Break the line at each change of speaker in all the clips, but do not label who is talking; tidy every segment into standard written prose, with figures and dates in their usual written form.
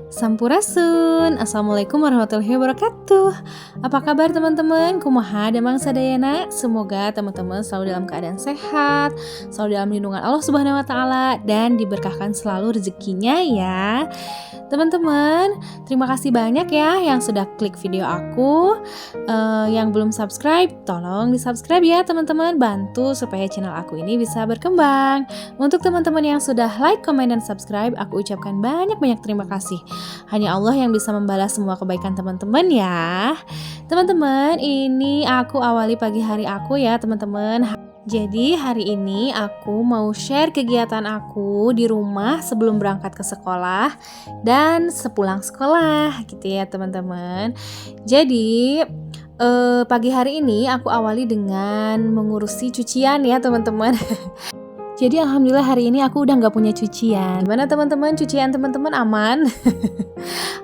Sampurasun, Assalamualaikum warahmatullahi wabarakatuh. Apa kabar teman-teman? Kumaha damang sadayana? Semoga teman-teman selalu dalam keadaan sehat, selalu dalam lindungan Allah Subhanahu wa Ta'ala, dan diberkahkan selalu rezekinya ya. Teman-teman, terima kasih banyak ya yang sudah klik video aku. Yang belum subscribe, tolong di-subscribe ya teman-teman. Bantu supaya channel aku ini bisa berkembang. Untuk teman-teman yang sudah like, comment, dan subscribe, aku ucapkan banyak-banyak terima kasih. Hanya Allah yang bisa membalas semua kebaikan teman-teman ya. Teman-teman, ini aku awali pagi hari aku ya teman-teman. Jadi hari ini aku mau share kegiatan aku di rumah sebelum berangkat ke sekolah dan sepulang sekolah gitu ya teman-teman. Jadi pagi hari ini aku awali dengan mengurusi cucian ya teman-teman. Jadi alhamdulillah hari ini aku udah gak punya cucian. Gimana teman-teman, cucian teman-teman aman?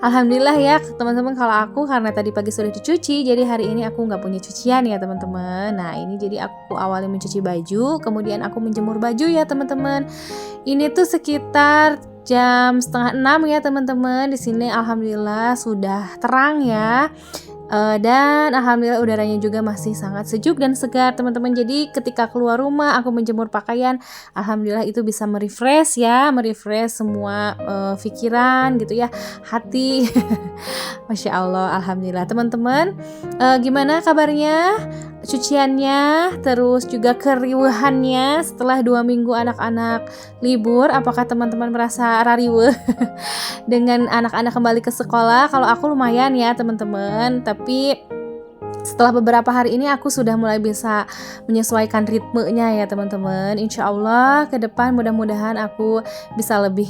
Alhamdulillah ya teman-teman, kalau aku karena tadi pagi sudah dicuci, jadi hari ini aku gak punya cucian ya teman-teman. Nah ini jadi aku awali mencuci baju, kemudian aku menjemur baju ya teman-teman. Ini tuh sekitar jam 5:30 ya teman-teman. Di sini alhamdulillah sudah terang ya. Dan alhamdulillah udaranya juga masih sangat sejuk dan segar teman-teman. Jadi ketika keluar rumah aku menjemur pakaian, alhamdulillah itu bisa merefresh ya, merefresh semua pikiran gitu ya, hati. Masya Allah, alhamdulillah teman-teman. Gimana kabarnya? Cuciannya, terus juga keriuhannya setelah 2 minggu anak-anak libur. Apakah teman-teman merasa rariweh dengan anak-anak kembali ke sekolah? Kalau aku lumayan ya teman-teman, tapi setelah beberapa hari ini aku sudah mulai bisa menyesuaikan ritmenya ya teman-teman. Insya Allah ke depan mudah-mudahan aku bisa lebih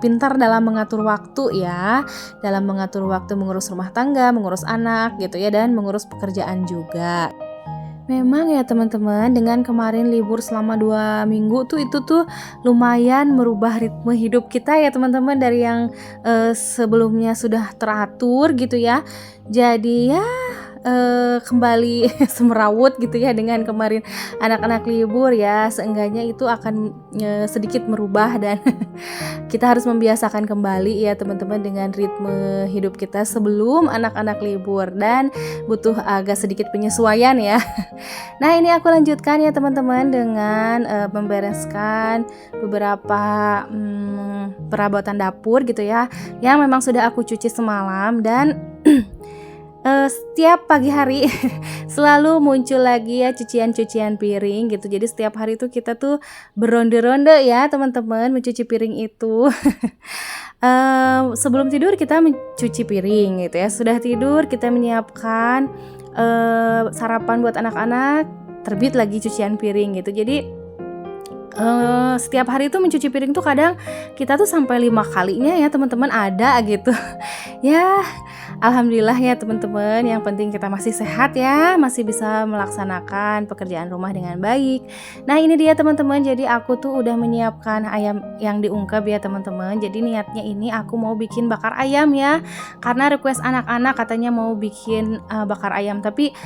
pintar dalam mengatur waktu ya, dalam mengatur waktu mengurus rumah tangga, mengurus anak gitu ya, dan mengurus pekerjaan juga. Memang ya teman-teman, dengan kemarin libur selama 2 minggu tuh itu tuh lumayan merubah ritme hidup kita ya teman-teman, dari yang sebelumnya sudah teratur gitu ya, jadi ya kembali semerawut gitu ya dengan kemarin anak-anak libur ya. Seenggaknya itu akan sedikit merubah dan kita harus membiasakan kembali ya teman-teman dengan ritme hidup kita sebelum anak-anak libur, dan butuh agak sedikit penyesuaian ya. Nah ini aku lanjutkan ya teman-teman dengan membereskan beberapa perabotan dapur gitu ya, yang memang sudah aku cuci semalam. Dan setiap pagi hari selalu muncul lagi ya cucian-cucian piring gitu. Jadi setiap hari tuh kita tuh beronde-ronde ya teman-teman mencuci piring itu. Sebelum tidur kita mencuci piring gitu ya. Sudah tidur kita menyiapkan sarapan buat anak-anak, terbit lagi cucian piring gitu. Jadi setiap hari itu mencuci piring tuh kadang kita tuh sampai 5 kalinya ya teman-teman, ada gitu. Ya alhamdulillah ya teman-teman, yang penting kita masih sehat ya, masih bisa melaksanakan pekerjaan rumah dengan baik. Nah ini dia teman-teman, jadi aku tuh udah menyiapkan ayam yang diungkep ya teman-teman. Jadi niatnya ini aku mau bikin bakar ayam ya, karena request anak-anak katanya mau bikin bakar ayam, tapi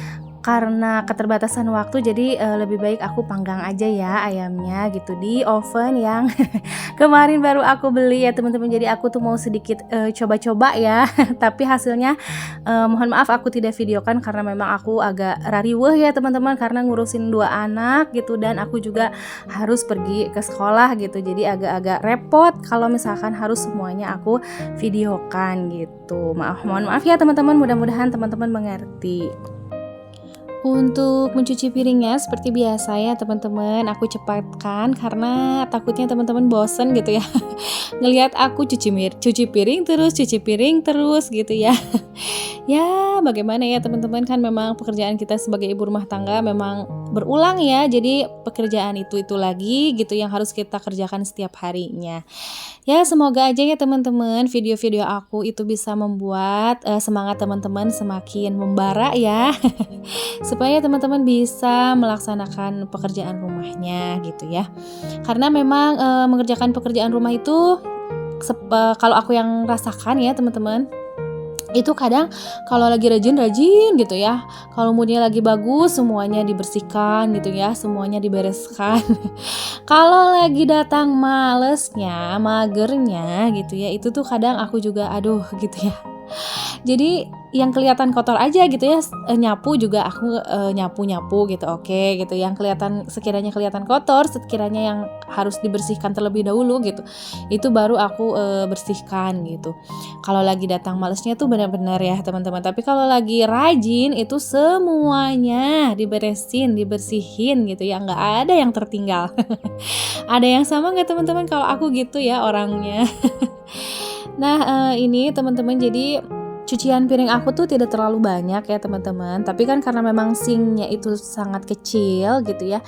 karena keterbatasan waktu jadi lebih baik aku panggang aja ya ayamnya gitu di oven yang kemarin baru aku beli ya teman-teman. Jadi aku tuh mau sedikit coba-coba ya tapi hasilnya mohon maaf aku tidak videokan karena memang aku agak rariweh ya teman-teman, karena ngurusin 2 anak gitu, dan aku juga harus pergi ke sekolah gitu. Jadi agak-agak repot kalau misalkan harus semuanya aku videokan gitu. Mohon maaf ya teman-teman, mudah-mudahan teman-teman mengerti. Untuk mencuci piringnya seperti biasa ya teman-teman, aku cepatkan karena takutnya teman-teman bosen gitu ya ngelihat aku cuci piring terus gitu ya. Ya bagaimana ya teman-teman, kan memang pekerjaan kita sebagai ibu rumah tangga memang berulang ya, jadi pekerjaan itu lagi gitu yang harus kita kerjakan setiap harinya. Ya semoga aja ya teman-teman video-video aku itu bisa membuat semangat teman-teman semakin membara ya. Supaya teman-teman bisa melaksanakan pekerjaan rumahnya gitu ya. Karena memang mengerjakan pekerjaan rumah itu kalau aku yang rasakan ya teman-teman, Itu kadang kalau lagi rajin-rajin gitu ya, kalau moodnya lagi bagus semuanya dibersihkan gitu ya, semuanya dibereskan. Kalau lagi datang malesnya, magernya gitu ya, itu tuh kadang aku juga aduh gitu ya. Jadi yang kelihatan kotor aja gitu ya, nyapu juga aku, nyapu-nyapu gitu, oke gitu. Yang sekiranya kelihatan kotor, sekiranya yang harus dibersihkan terlebih dahulu gitu, itu baru aku, bersihkan gitu. Kalau lagi datang malesnya tuh benar-benar ya teman-teman, tapi kalau lagi rajin itu semuanya diberesin, dibersihin gitu ya, nggak ada yang tertinggal. Ada yang sama nggak teman-teman kalau aku gitu ya orangnya? Nah, ini teman-teman jadi cucian piring aku tuh tidak terlalu banyak ya teman-teman, tapi kan karena memang sinknya itu sangat kecil gitu ya.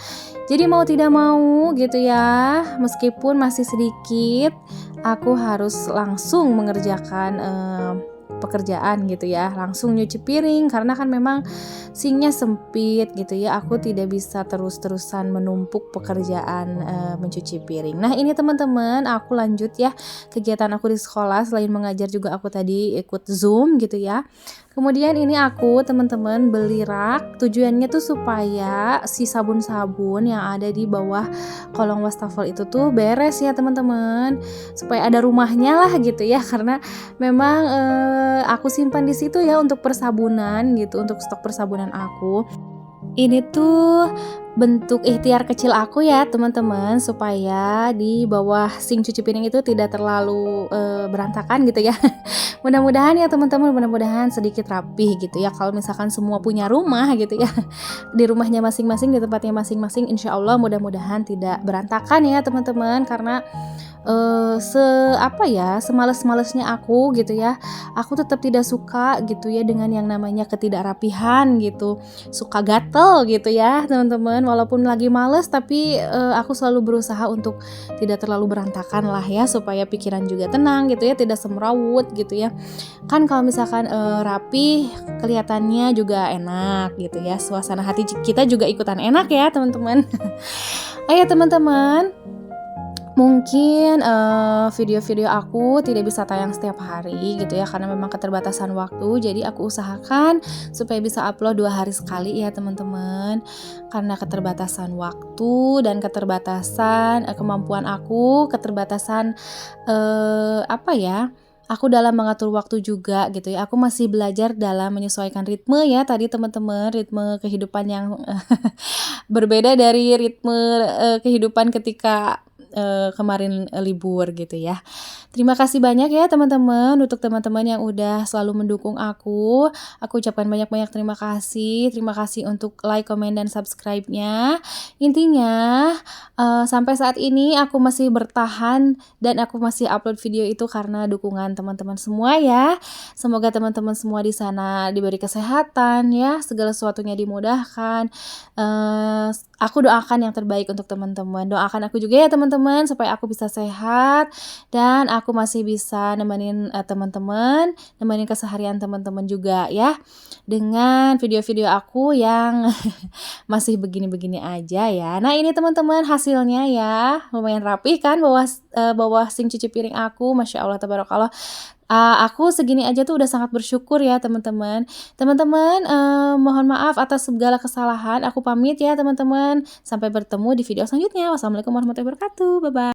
Jadi mau tidak mau gitu ya, meskipun masih sedikit, aku harus langsung mengerjakan pekerjaan gitu ya, langsung nyuci piring karena kan memang sinknya sempit gitu ya. Aku tidak bisa terus-terusan menumpuk pekerjaan mencuci piring. Nah, ini teman-teman, aku lanjut ya kegiatan aku di sekolah. Selain mengajar juga aku tadi ikut Zoom gitu ya. Kemudian ini aku teman-teman beli rak, tujuannya tuh supaya si sabun-sabun yang ada di bawah kolong wastafel itu tuh beres ya teman-teman, supaya ada rumahnya lah gitu ya, karena memang aku simpan di situ ya untuk persabunan gitu, untuk stok persabunan aku. Ini tuh bentuk ikhtiar kecil aku ya teman-teman, supaya di bawah sink cuci piring itu tidak terlalu berantakan gitu ya. Mudah-mudahan ya teman-teman, mudah-mudahan sedikit rapih gitu ya. Kalau misalkan semua punya rumah gitu ya, di rumahnya masing-masing, di tempatnya masing-masing, insya Allah mudah-mudahan tidak berantakan ya teman-teman. Karena semales-malesnya aku gitu ya, aku tetap tidak suka gitu ya dengan yang namanya ketidakrapihan gitu, suka gatel gitu ya teman-teman. Walaupun lagi males, tapi aku selalu berusaha untuk tidak terlalu berantakan lah ya, supaya pikiran juga tenang gitu ya, tidak semrawut gitu ya. Kan kalau misalkan rapi, kelihatannya juga enak gitu ya, suasana hati kita juga ikutan enak ya teman-teman. Ayo teman-teman, mungkin video-video aku tidak bisa tayang setiap hari gitu ya, karena memang keterbatasan waktu. Jadi aku usahakan supaya bisa upload 2 hari sekali ya teman-teman, karena keterbatasan waktu dan keterbatasan kemampuan aku, keterbatasan aku dalam mengatur waktu juga gitu ya. Aku masih belajar dalam menyesuaikan ritme ya tadi teman-teman, ritme kehidupan yang berbeda dari ritme kehidupan ketika kemarin libur gitu ya. Terima kasih banyak ya teman-teman, untuk teman-teman yang udah selalu mendukung aku. Aku ucapkan banyak-banyak terima kasih. Terima kasih untuk like, komen, dan subscribe-nya. Intinya sampai saat ini aku masih bertahan dan aku masih upload video itu karena dukungan teman-teman semua ya. Semoga teman-teman semua di sana diberi kesehatan ya, segala sesuatunya dimudahkan. Aku doakan yang terbaik untuk teman-teman. Doakan aku juga ya teman-teman, supaya aku bisa sehat dan aku masih bisa nemenin teman-teman, nemenin keseharian teman-teman juga ya, dengan video-video aku yang masih begini-begini aja ya. Nah, ini teman-teman hasilnya ya, lumayan rapi kan bawah sink cuci piring aku, Masya Allah tabarakallah. Aku segini aja tuh udah sangat bersyukur ya teman-teman. Teman-teman, mohon maaf atas segala kesalahan. Aku pamit ya teman-teman. Sampai bertemu di video selanjutnya. Wassalamualaikum warahmatullahi wabarakatuh. Bye-bye.